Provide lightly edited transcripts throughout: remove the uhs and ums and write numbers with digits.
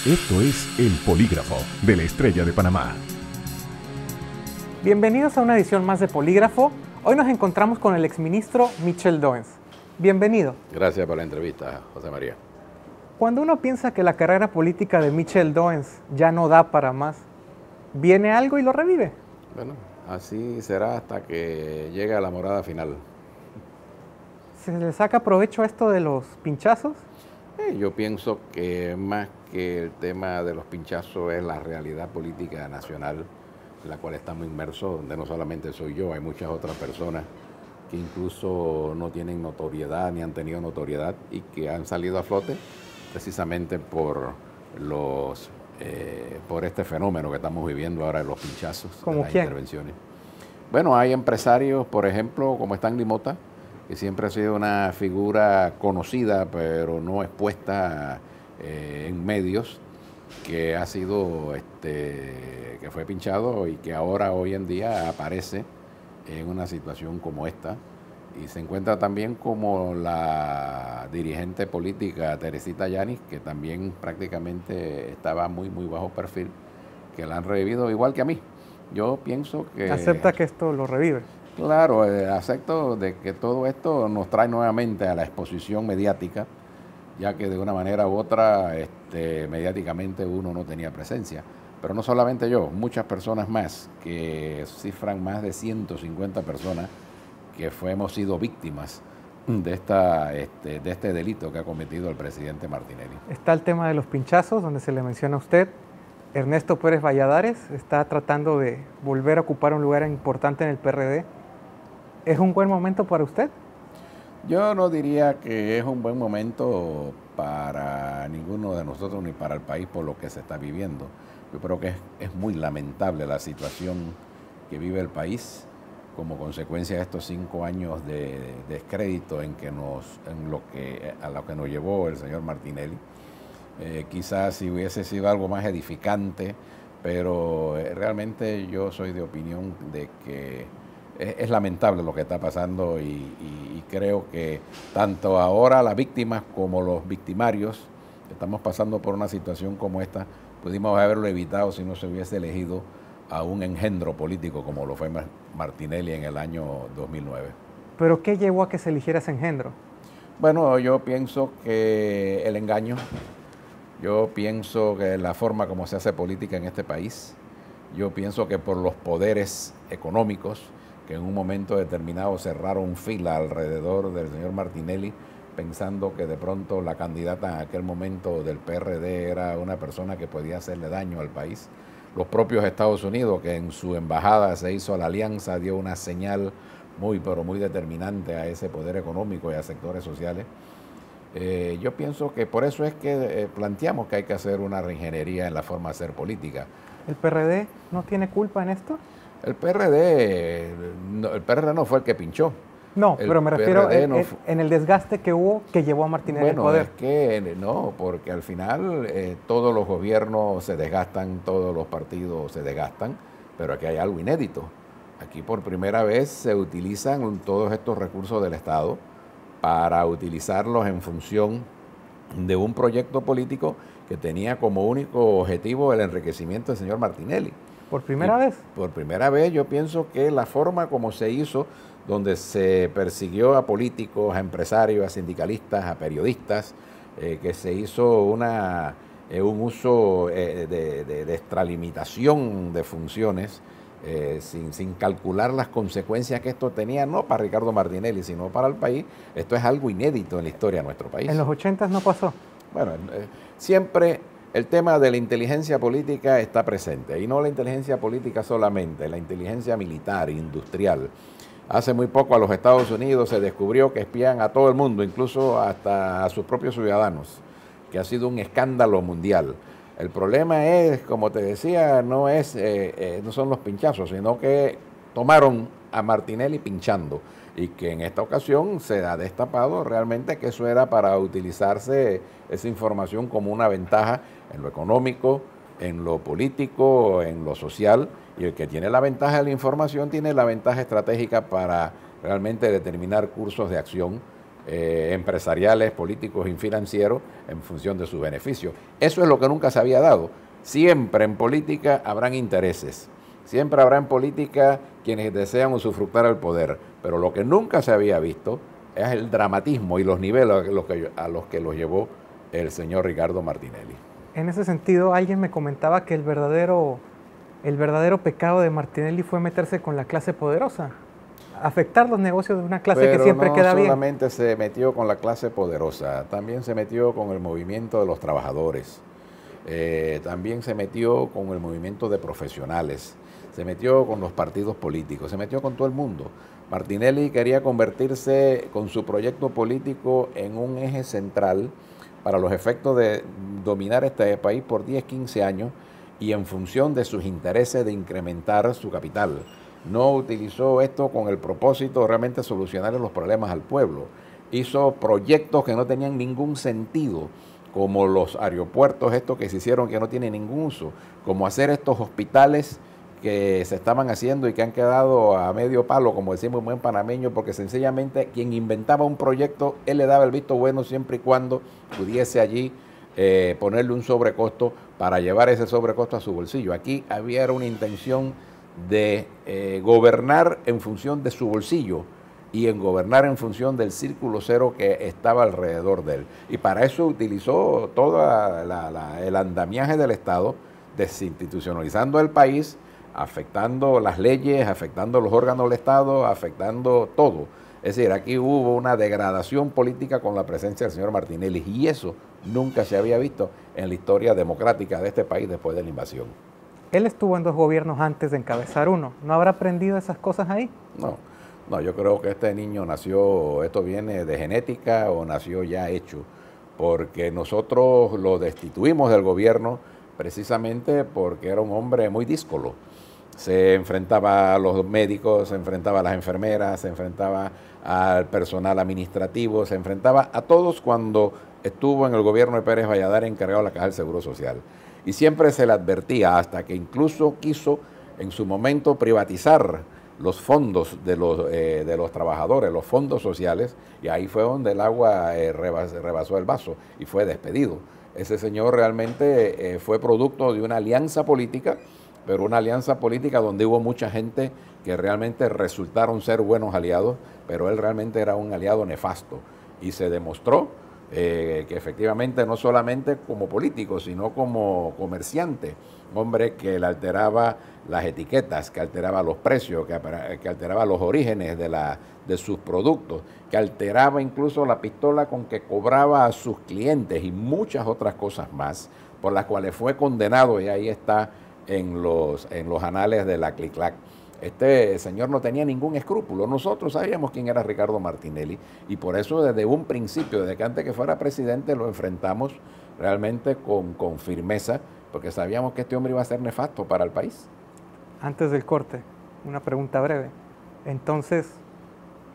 Esto es El Polígrafo de la Estrella de Panamá. Bienvenidos a una edición más de Polígrafo. Hoy nos encontramos con el exministro Michel Doens. Bienvenido. Gracias por la entrevista, José María. Cuando uno piensa que la carrera política de Michel Doens ya no da para más, viene algo y lo revive. Bueno, así será hasta que llegue a la morada final. ¿Se le saca provecho a esto de los pinchazos? Yo pienso que más que el tema de los pinchazos es la realidad política nacional en la cual estamos inmersos, donde no solamente soy yo, hay muchas otras personas que incluso no tienen notoriedad ni han tenido notoriedad y que han salido a flote precisamente por este fenómeno que estamos viviendo ahora de los pinchazos, ¿Cómo de las quién? intervenciones. Bueno, hay empresarios, por ejemplo, como Stanley Mota, que siempre ha sido una figura conocida, pero no expuesta en medios, que ha sido, que fue pinchado y que ahora, hoy en día, aparece en una situación como esta. Y se encuentra también como la dirigente política Teresita Yanis, que también prácticamente estaba muy bajo perfil, que la han revivido igual que a mí. Yo pienso que... ¿Acepta que esto lo revive? Claro, acepto de que todo esto nos trae nuevamente a la exposición mediática, ya que de una manera u otra mediáticamente uno no tenía presencia. Pero no solamente yo, muchas personas más, que cifran más de 150 personas que hemos sido víctimas de este delito que ha cometido el presidente Martinelli. Está el tema de los pinchazos, donde se le menciona a usted. Ernesto Pérez Valladares está tratando de volver a ocupar un lugar importante en el PRD. ¿Es un buen momento para usted? Yo no diría que es un buen momento para ninguno de nosotros ni para el país por lo que se está viviendo. Yo creo que es muy lamentable la situación que vive el país como consecuencia de estos 5 años de descrédito a lo que nos llevó el señor Martinelli. Quizás si hubiese sido algo más edificante, pero realmente yo soy de opinión de que es lamentable lo que está pasando y creo que tanto ahora las víctimas como los victimarios estamos pasando por una situación como esta. Pudimos haberlo evitado si no se hubiese elegido a un engendro político como lo fue Martinelli en el año 2009. ¿Pero qué llevó a que se eligiera ese engendro? Bueno, yo pienso que el engaño, yo pienso que la forma como se hace política en este país, yo pienso que por los poderes económicos que en un momento determinado cerraron fila alrededor del señor Martinelli, pensando que de pronto la candidata en aquel momento del PRD era una persona que podía hacerle daño al país. Los propios Estados Unidos, que en su embajada se hizo la alianza, dio una señal pero muy determinante a ese poder económico y a sectores sociales. Yo pienso que por eso es que planteamos que hay que hacer una reingeniería en la forma de hacer política. ¿El PRD no tiene culpa en esto? El PRD no fue el que pinchó. No, pero me refiero en el desgaste que hubo que llevó a Martinelli al poder. Es que no, porque al final todos los gobiernos se desgastan, todos los partidos se desgastan, pero aquí hay algo inédito. Aquí por primera vez se utilizan todos estos recursos del Estado para utilizarlos en función de un proyecto político que tenía como único objetivo el enriquecimiento del señor Martinelli. ¿Por primera vez? Por primera vez yo pienso que la forma como se hizo, donde se persiguió a políticos, a empresarios, a sindicalistas, a periodistas, que se hizo un uso de extralimitación de funciones, sin calcular las consecuencias que esto tenía, no para Ricardo Martinelli, sino para el país. Esto es algo inédito en la historia de nuestro país. ¿En los 80 no pasó? Bueno, siempre el tema de la inteligencia política está presente, y no la inteligencia política solamente, la inteligencia militar, industrial. Hace muy poco a los Estados Unidos se descubrió que espían a todo el mundo, incluso hasta a sus propios ciudadanos, que ha sido un escándalo mundial. El problema es, como te decía, no son los pinchazos, sino que tomaron a Martinelli pinchando, y que en esta ocasión se ha destapado realmente que eso era para utilizarse esa información como una ventaja en lo económico, en lo político, en lo social, y el que tiene la ventaja de la información tiene la ventaja estratégica para realmente determinar cursos de acción empresariales, políticos y financieros en función de sus beneficios. Eso es lo que nunca se había dado. Siempre en política habrán intereses, siempre habrá en política quienes desean usufructar el poder, pero lo que nunca se había visto es el dramatismo y los niveles a los que los llevó el señor Ricardo Martinelli. En ese sentido, alguien me comentaba que el verdadero pecado de Martinelli fue meterse con la clase poderosa, afectar los negocios de una clase que siempre queda bien. Pero no solamente se metió con la clase poderosa, también se metió con el movimiento de los trabajadores, también se metió con el movimiento de profesionales, se metió con los partidos políticos, se metió con todo el mundo. Martinelli quería convertirse con su proyecto político en un eje central para los efectos de dominar este país por 10, 15 años y en función de sus intereses de incrementar su capital. No utilizó esto con el propósito de realmente solucionar los problemas al pueblo. Hizo proyectos que no tenían ningún sentido, como los aeropuertos estos que se hicieron que no tienen ningún uso, como hacer estos hospitales que se estaban haciendo y que han quedado a medio palo, como decimos en buen panameño, porque sencillamente quien inventaba un proyecto, él le daba el visto bueno siempre y cuando pudiese allí ponerle un sobrecosto para llevar ese sobrecosto a su bolsillo. Aquí había una intención de gobernar en función de su bolsillo y en gobernar en función del círculo cero que estaba alrededor de él. Y para eso utilizó todo el andamiaje del Estado, desinstitucionalizando el país, afectando las leyes, afectando los órganos del Estado, afectando todo. Es decir, aquí hubo una degradación política con la presencia del señor Martinelli y eso nunca se había visto en la historia democrática de este país después de la invasión. Él estuvo en 2 gobiernos antes de encabezar uno. ¿No habrá aprendido esas cosas ahí? No, yo creo que este niño nació, esto viene de genética o nació ya hecho, porque nosotros lo destituimos del gobierno precisamente porque era un hombre muy díscolo. Se enfrentaba a los médicos, se enfrentaba a las enfermeras, se enfrentaba al personal administrativo, se enfrentaba a todos cuando estuvo en el gobierno de Pérez Valladares encargado de la Caja del Seguro Social. Y siempre se le advertía, hasta que incluso quiso en su momento privatizar los fondos de los trabajadores, los fondos sociales, y ahí fue donde el agua rebasó el vaso y fue despedido. Ese señor realmente fue producto de una alianza política, pero una alianza política donde hubo mucha gente que realmente resultaron ser buenos aliados, pero él realmente era un aliado nefasto. Y se demostró que efectivamente no solamente como político, sino como comerciante, hombre que le alteraba las etiquetas, que alteraba los precios, que alteraba los orígenes de sus productos, que alteraba incluso la pistola con que cobraba a sus clientes y muchas otras cosas más, por las cuales fue condenado y ahí está en los anales de la CLICLAC. Este señor no tenía ningún escrúpulo. Nosotros sabíamos quién era Ricardo Martinelli y por eso desde un principio, desde que antes que fuera presidente, lo enfrentamos realmente con firmeza, porque sabíamos que este hombre iba a ser nefasto para el país. Antes del corte, una pregunta breve. Entonces,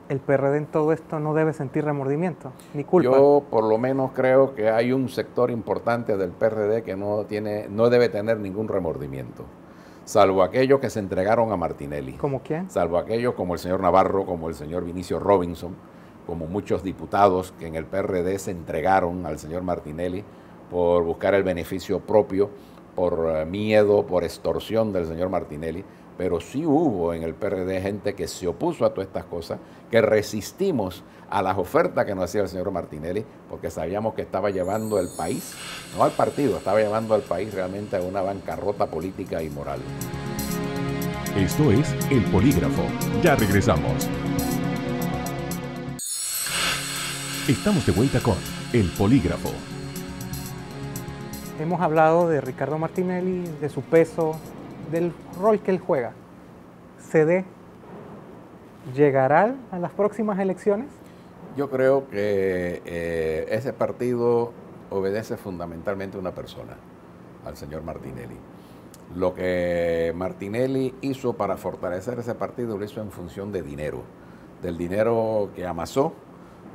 ¿el PRD en todo esto no debe sentir remordimiento ni culpa? Yo por lo menos creo que hay un sector importante del PRD que no debe tener ningún remordimiento, salvo aquellos que se entregaron a Martinelli. ¿Cómo quién? Salvo aquellos como el señor Navarro, como el señor Vinicio Robinson, como muchos diputados que en el PRD se entregaron al señor Martinelli por buscar el beneficio propio, por miedo, por extorsión del señor Martinelli. Pero sí hubo en el PRD gente que se opuso a todas estas cosas, que resistimos a las ofertas que nos hacía el señor Martinelli, porque sabíamos que estaba llevando el país, no al partido, estaba llevando al país realmente a una bancarrota política y moral. Esto es El Polígrafo. Ya regresamos. Estamos de vuelta con El Polígrafo. Hemos hablado de Ricardo Martinelli, de su peso, del rol que él juega. ¿CD llegará a las próximas elecciones? Yo creo que ese partido obedece fundamentalmente a una persona, al señor Martinelli. Lo que Martinelli hizo para fortalecer ese partido lo hizo en función de dinero, del dinero que amasó,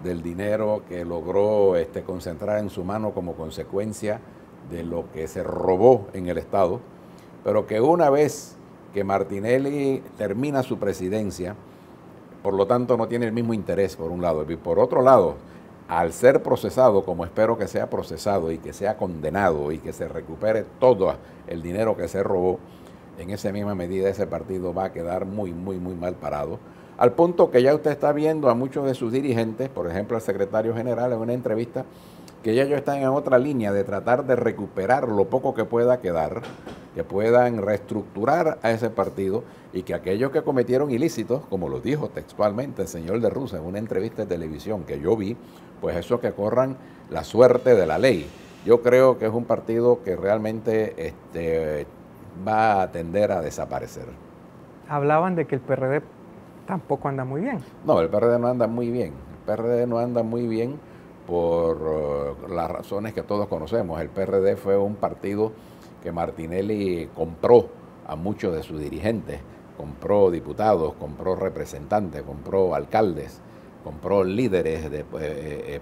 del dinero que logró concentrar en su mano como consecuencia de lo que se robó en el Estado, pero que una vez que Martinelli termina su presidencia, por lo tanto no tiene el mismo interés por un lado. Y por otro lado, al ser procesado, como espero que sea procesado y que sea condenado y que se recupere todo el dinero que se robó, en esa misma medida ese partido va a quedar muy, muy, muy mal parado. Al punto que ya usted está viendo a muchos de sus dirigentes, por ejemplo al secretario general en una entrevista, que ya ellos están en otra línea de tratar de recuperar lo poco que pueda quedar, que puedan reestructurar a ese partido y que aquellos que cometieron ilícitos, como lo dijo textualmente el señor de Russa en una entrevista de televisión que yo vi, pues eso que corran la suerte de la ley. Yo creo que es un partido que realmente va a tender a desaparecer. Hablaban de que el PRD tampoco anda muy bien. No, el PRD no anda muy bien. El PRD no anda muy bien por las razones que todos conocemos. El PRD fue un partido que Martinelli compró a muchos de sus dirigentes, compró diputados, compró representantes, compró alcaldes, compró líderes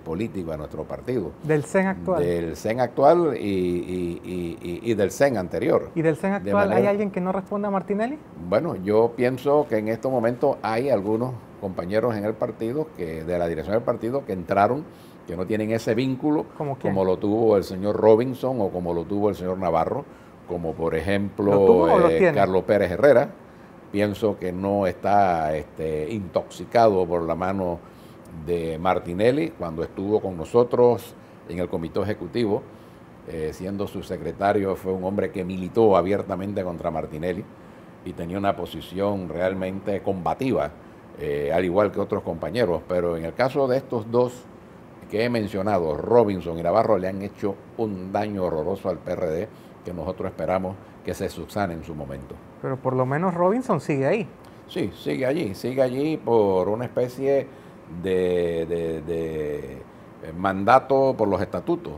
políticos a nuestro partido. ¿Del CEN actual? Del CEN actual y del CEN anterior. ¿Y del CEN actual hay alguien que no responda a Martinelli? Bueno, yo pienso que en estos momentos hay algunos compañeros en el partido, de la dirección del partido, que entraron, que no tienen ese vínculo, como lo tuvo el señor Robinson o como lo tuvo el señor Navarro, como por ejemplo Carlos Pérez Herrera. Pienso que no está intoxicado por la mano de Martinelli cuando estuvo con nosotros en el comité ejecutivo, siendo su secretario. Fue un hombre que militó abiertamente contra Martinelli y tenía una posición realmente combativa, al igual que otros compañeros, pero en el caso de estos dos que he mencionado, Robinson y Navarro, le han hecho un daño horroroso al PRD que nosotros esperamos que se subsane en su momento. Pero por lo menos Robinson sigue ahí. Sí, sigue allí por una especie de mandato por los estatutos,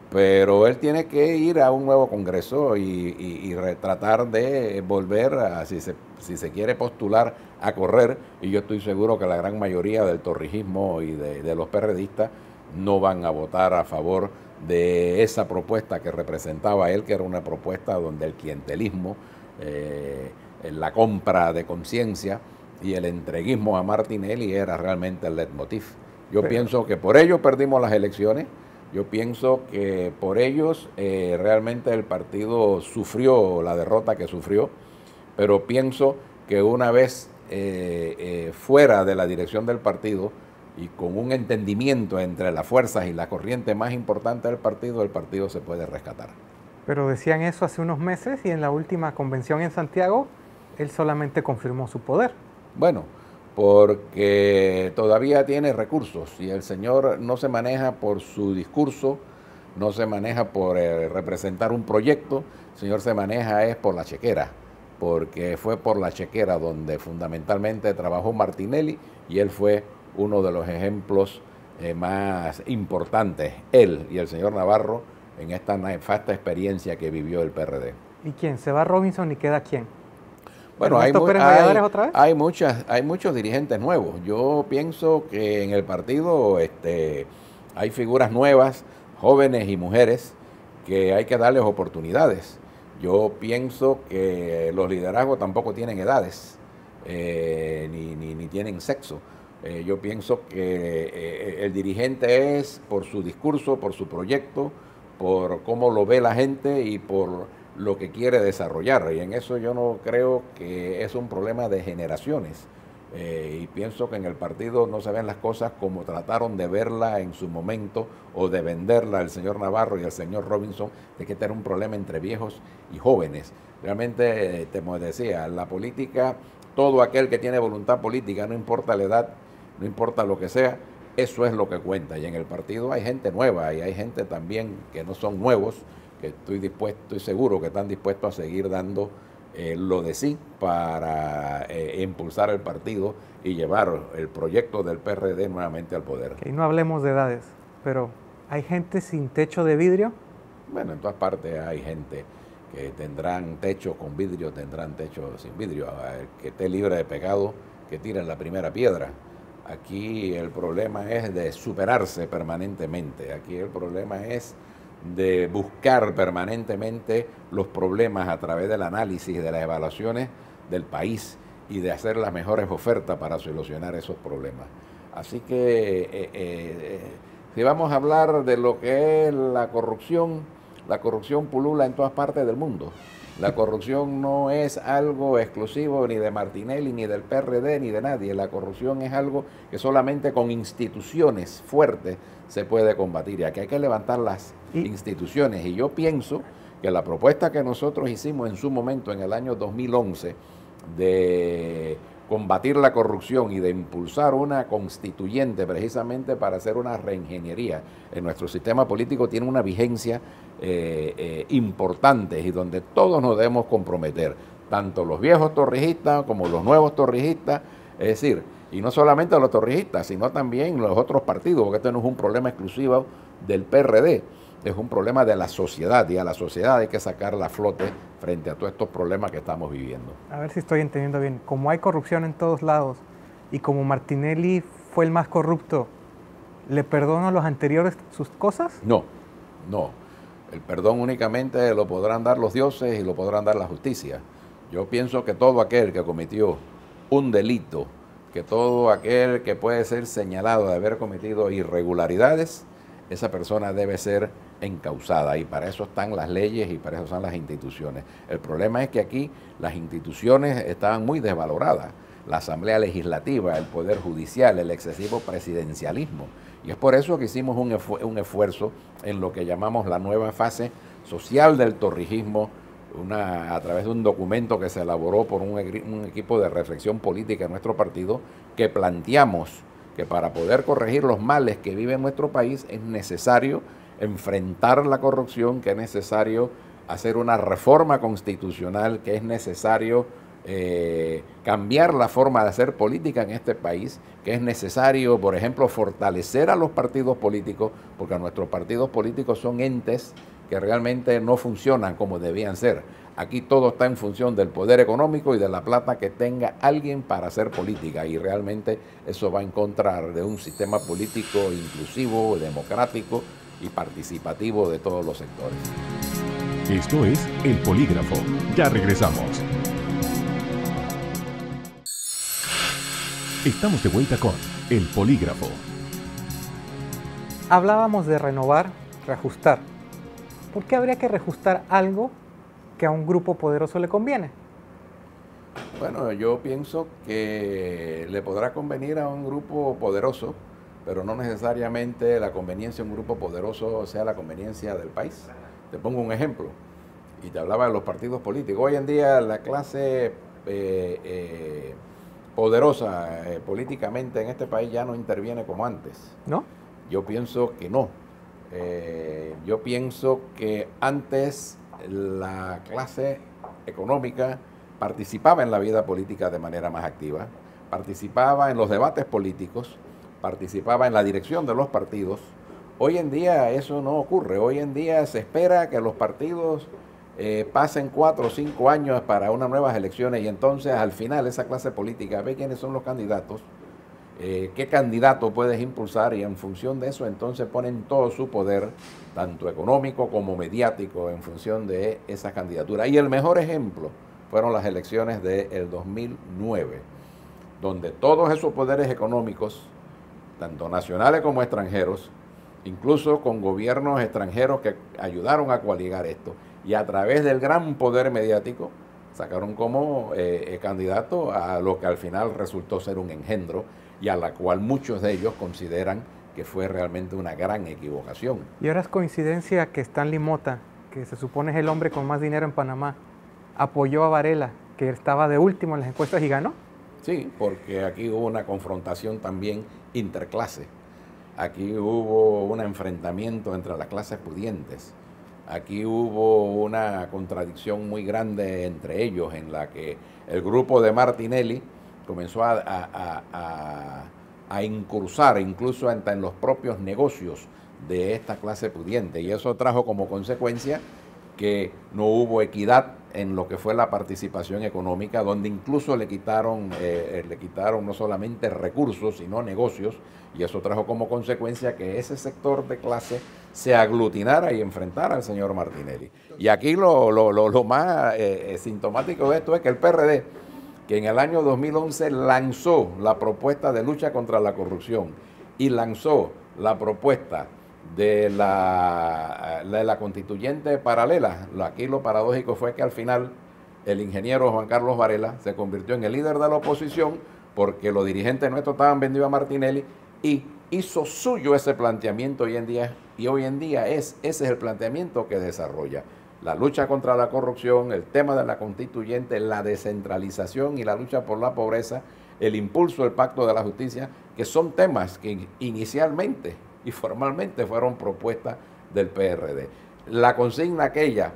pero él tiene que ir a un nuevo congreso y tratar de volver a, si se quiere postular a correr, y yo estoy seguro que la gran mayoría del torrijismo y de los PRDistas no van a votar a favor de esa propuesta que representaba él, que era una propuesta donde el clientelismo, la compra de conciencia y el entreguismo a Martinelli era realmente el leitmotiv. Yo pienso que por ello perdimos las elecciones, yo pienso que por ellos realmente el partido sufrió la derrota que sufrió, pero pienso que una vez fuera de la dirección del partido y con un entendimiento entre las fuerzas y la corriente más importante del partido, el partido se puede rescatar. Pero decían eso hace unos meses y en la última convención en Santiago, él solamente confirmó su poder. Bueno, porque todavía tiene recursos y el señor no se maneja por su discurso, no se maneja por representar un proyecto, el señor se maneja es por la chequera, porque fue por la chequera donde fundamentalmente trabajó Martinelli y él fue uno de los ejemplos más importantes, él y el señor Navarro, en esta nefasta experiencia que vivió el PRD. ¿Y quién? ¿Se va Robinson y queda quién? Bueno, hay muchos dirigentes nuevos. Yo pienso que en el partido hay figuras nuevas, jóvenes y mujeres, que hay que darles oportunidades. Yo pienso que los liderazgos tampoco tienen edades, ni tienen sexo. Yo pienso que el dirigente es por su discurso, por su proyecto, por cómo lo ve la gente y por lo que quiere desarrollar. Y en eso yo no creo que es un problema de generaciones. Y pienso que en el partido no se ven las cosas como trataron de verla en su momento o de venderla el señor Navarro y el señor Robinson, de que este era un problema entre viejos y jóvenes. Realmente, como decía, la política, todo aquel que tiene voluntad política, no importa la edad, no importa lo que sea, eso es lo que cuenta. Y en el partido hay gente nueva y hay gente también que no son nuevos, que estoy seguro que están dispuestos a seguir dando lo de sí para impulsar el partido y llevar el proyecto del PRD nuevamente al poder. Y no hablemos de edades, pero ¿hay gente sin techo de vidrio? Bueno, en todas partes hay gente que tendrán techo con vidrio, tendrán techo sin vidrio. El que esté libre de pecado, que tire la primera piedra. Aquí el problema es de superarse permanentemente. Aquí el problema es de buscar permanentemente los problemas a través del análisis y de las evaluaciones del país y de hacer las mejores ofertas para solucionar esos problemas. Así que si vamos a hablar de lo que es la corrupción pulula en todas partes del mundo. La corrupción no es algo exclusivo ni de Martinelli, ni del PRD, ni de nadie. La corrupción es algo que solamente con instituciones fuertes se puede combatir. Y aquí hay que levantar las instituciones. Y yo pienso que la propuesta que nosotros hicimos en su momento, en el año 2011, de combatir la corrupción y de impulsar una constituyente precisamente para hacer una reingeniería en nuestro sistema político, tiene una vigencia importante y donde todos nos debemos comprometer, tanto los viejos torrijistas como los nuevos torrijistas, es decir, y no solamente los torrijistas, sino también los otros partidos, porque este no es un problema exclusivo del PRD, es un problema de la sociedad, y a la sociedad hay que sacarla a flote frente a todos estos problemas que estamos viviendo. A ver si estoy entendiendo bien. Como hay corrupción en todos lados y como Martinelli fue el más corrupto, ¿le perdono a los anteriores sus cosas? No. El perdón únicamente lo podrán dar los dioses y lo podrán dar la justicia. Yo pienso que todo aquel que cometió un delito, que todo aquel que puede ser señalado de haber cometido irregularidades, esa persona debe ser encausada, y para eso están las leyes y para eso están las instituciones. El problema es que aquí las instituciones estaban muy desvaloradas, la Asamblea Legislativa, el Poder Judicial, el excesivo presidencialismo, y es por eso que hicimos un esfuerzo en lo que llamamos la nueva fase social del torrijismo, a través de un documento que se elaboró por un equipo de reflexión política en nuestro partido, que planteamos que para poder corregir los males que vive nuestro país es necesario enfrentar la corrupción, que es necesario hacer una reforma constitucional, que es necesario cambiar la forma de hacer política en este país, que es necesario, por ejemplo, fortalecer a los partidos políticos, porque nuestros partidos políticos son entes que realmente no funcionan como debían ser. Aquí todo está en función del poder económico y de la plata que tenga alguien para hacer política, y realmente eso va en contra de un sistema político inclusivo, democrático y participativo de todos los sectores. Esto es El Polígrafo. Ya regresamos. Estamos de vuelta con El Polígrafo. Hablábamos de renovar, reajustar. ¿Por qué habría que reajustar algo que a un grupo poderoso le conviene? Bueno, yo pienso que le podrá convenir a un grupo poderoso, pero no necesariamente la conveniencia de un grupo poderoso sea la conveniencia del país. Te pongo un ejemplo, y te hablaba de los partidos políticos. Hoy en día la clase poderosa políticamente en este país ya no interviene como antes. ¿No? Yo pienso que no. Yo pienso que antes la clase económica participaba en la vida política de manera más activa, participaba en los debates políticos, participaba en la dirección de los partidos. Hoy en día eso no ocurre. Hoy en día se espera que los partidos pasen 4 o 5 años para unas nuevas elecciones, y entonces al final esa clase política ve quiénes son los candidatos, qué candidato puedes impulsar, y en función de eso entonces ponen todo su poder, tanto económico como mediático, en función de esa candidatura. Y el mejor ejemplo fueron las elecciones del 2009, donde todos esos poderes económicos, tanto nacionales como extranjeros, incluso con gobiernos extranjeros que ayudaron a coaligar esto, y a través del gran poder mediático sacaron como candidato a lo que al final resultó ser un engendro, y a la cual muchos de ellos consideran que fue realmente una gran equivocación. Y ahora es coincidencia que Stanley Mota, que se supone es el hombre con más dinero en Panamá, apoyó a Varela, que estaba de último en las encuestas, y ganó. Sí, porque aquí hubo una confrontación también interclase. Aquí hubo un enfrentamiento entre las clases pudientes. Aquí hubo una contradicción muy grande entre ellos, en la que el grupo de Martinelli comenzó a incursar incluso hasta en los propios negocios de esta clase pudiente, y eso trajo como consecuencia que no hubo equidad en lo que fue la participación económica, donde incluso le quitaron no solamente recursos, sino negocios, y eso trajo como consecuencia que ese sector de clase se aglutinara y enfrentara al señor Martinelli. Y aquí lo más sintomático de esto es que el PRD, que en el año 2011 lanzó la propuesta de lucha contra la corrupción y lanzó la propuesta de la constituyente paralela. Aquí lo paradójico fue que al final el ingeniero Juan Carlos Varela se convirtió en el líder de la oposición porque los dirigentes nuestros estaban vendidos a Martinelli y hizo suyo ese planteamiento hoy en día, y hoy en día ese es el planteamiento que desarrolla. La lucha contra la corrupción, el tema de la constituyente, la descentralización y la lucha por la pobreza, el impulso del Pacto de la Justicia, que son temas que inicialmente y formalmente fueron propuestas del PRD. La consigna aquella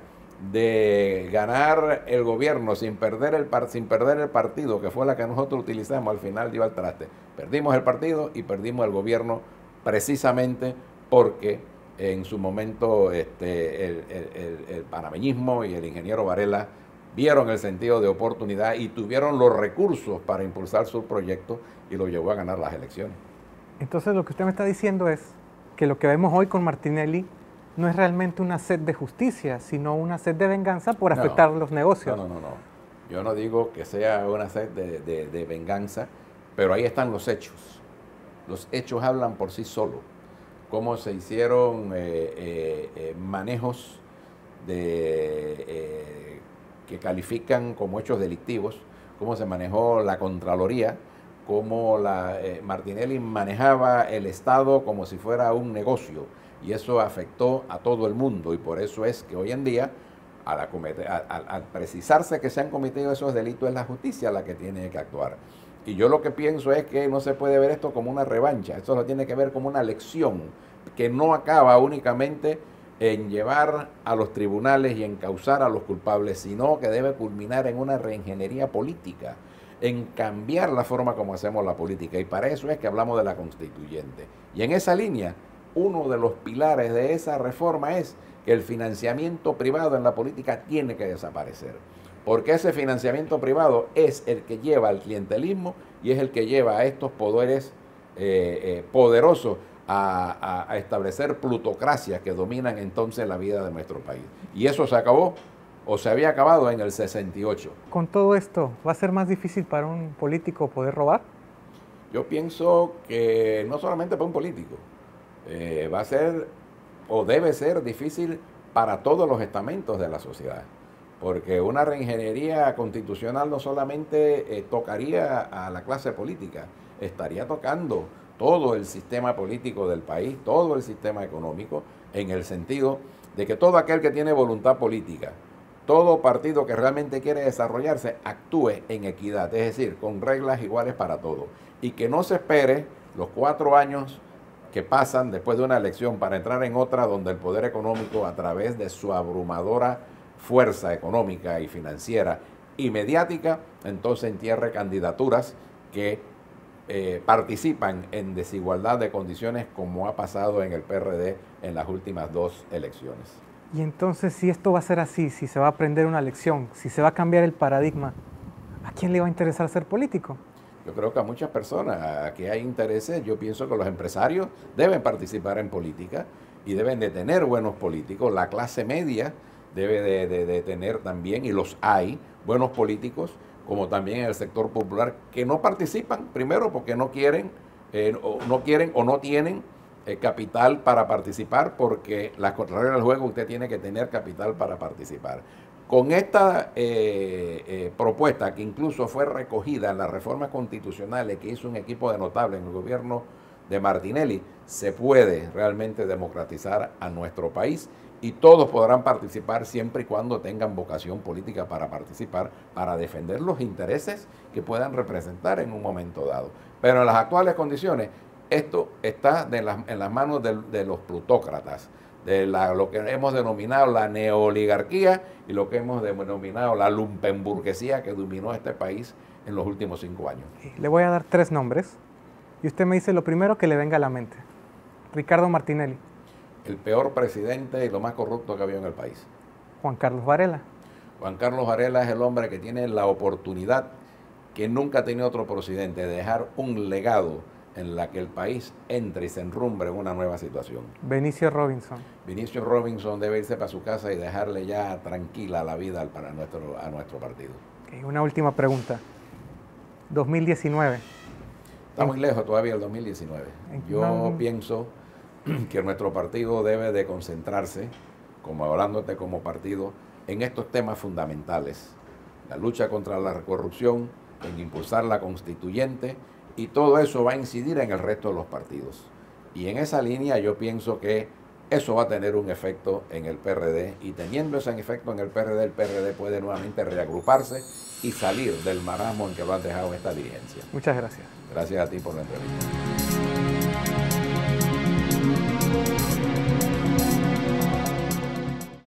de ganar el gobierno sin perder el partido, que fue la que nosotros utilizamos, al final dio al traste. Perdimos el partido y perdimos el gobierno precisamente porque en su momento el panameñismo y el ingeniero Varela vieron el sentido de oportunidad y tuvieron los recursos para impulsar su proyecto y lo llevó a ganar las elecciones. Entonces lo que usted me está diciendo es que lo que vemos hoy con Martinelli no es realmente una sed de justicia, sino una sed de venganza por afectar los negocios. No. Yo no digo que sea una sed de venganza, pero ahí están los hechos. Los hechos hablan por sí solos. Cómo se hicieron manejos que califican como hechos delictivos, cómo se manejó la Contraloría, cómo Martinelli manejaba el Estado como si fuera un negocio, y eso afectó a todo el mundo, y por eso es que hoy en día, al precisarse que se han cometido esos delitos, es la justicia la que tiene que actuar. Y yo lo que pienso es que no se puede ver esto como una revancha, esto lo tiene que ver como una lección que no acaba únicamente en llevar a los tribunales y encausar a los culpables, sino que debe culminar en una reingeniería política, en cambiar la forma como hacemos la política, y para eso es que hablamos de la constituyente. Y en esa línea, uno de los pilares de esa reforma es que el financiamiento privado en la política tiene que desaparecer, porque ese financiamiento privado es el que lleva al clientelismo y es el que lleva a estos poderes poderosos a establecer plutocracias que dominan entonces la vida de nuestro país. Y eso se acabó, o se había acabado en el 68. Con todo esto, ¿va a ser más difícil para un político poder robar? Yo pienso que no solamente para un político, va a ser o debe ser difícil para todos los estamentos de la sociedad, porque una reingeniería constitucional no solamente tocaría a la clase política, estaría tocando todo el sistema político del país, todo el sistema económico, en el sentido de que todo aquel que tiene voluntad política, todo partido que realmente quiere desarrollarse, actúe en equidad, es decir, con reglas iguales para todos, y que no se espere los 4 años que pasan después de una elección para entrar en otra donde el poder económico, a través de su abrumadora fuerza económica y financiera y mediática, entonces entierre candidaturas que participan en desigualdad de condiciones, como ha pasado en el PRD en las últimas 2 elecciones. Y entonces, si esto va a ser así, si se va a aprender una lección, si se va a cambiar el paradigma, ¿a quién le va a interesar ser político? Yo creo que a muchas personas a que hay intereses. Yo pienso que los empresarios deben participar en política y deben de tener buenos políticos. La clase media debe de tener también, y los hay, buenos políticos, como también en el sector popular, que no participan, primero porque no quieren o no tienen capital para participar, porque las contrarias del juego usted tiene que tener capital para participar. Con esta propuesta, que incluso fue recogida en las reformas constitucionales que hizo un equipo de notables en el gobierno de Martinelli, se puede realmente democratizar a nuestro país, y todos podrán participar siempre y cuando tengan vocación política para participar, para defender los intereses que puedan representar en un momento dado. Pero en las actuales condiciones, esto está en las manos de los plutócratas, de lo que hemos denominado la neoligarquía y lo que hemos denominado la lumpenburguesía que dominó este país en los últimos 5 años. Le voy a dar 3 nombres y usted me dice lo primero que le venga a la mente. Ricardo Martinelli. El peor presidente y lo más corrupto que había en el país. Juan Carlos Varela. Juan Carlos Varela es el hombre que tiene la oportunidad, que nunca ha tenido otro presidente, de dejar un legado en la que el país entre y se enrumbre en una nueva situación. Benicio Robinson. Benicio Robinson debe irse para su casa y dejarle ya tranquila la vida a nuestro partido. Okay, una última pregunta. 2019. Está muy lejos todavía el 2019. Yo pienso que nuestro partido debe de concentrarse, como hablándote como partido, en estos temas fundamentales. La lucha contra la corrupción, en impulsar la constituyente, y todo eso va a incidir en el resto de los partidos. Y en esa línea yo pienso que eso va a tener un efecto en el PRD, y teniendo ese efecto en el PRD puede nuevamente reagruparse y salir del marasmo en que lo han dejado esta dirigencia. Muchas gracias. Gracias a ti por la entrevista.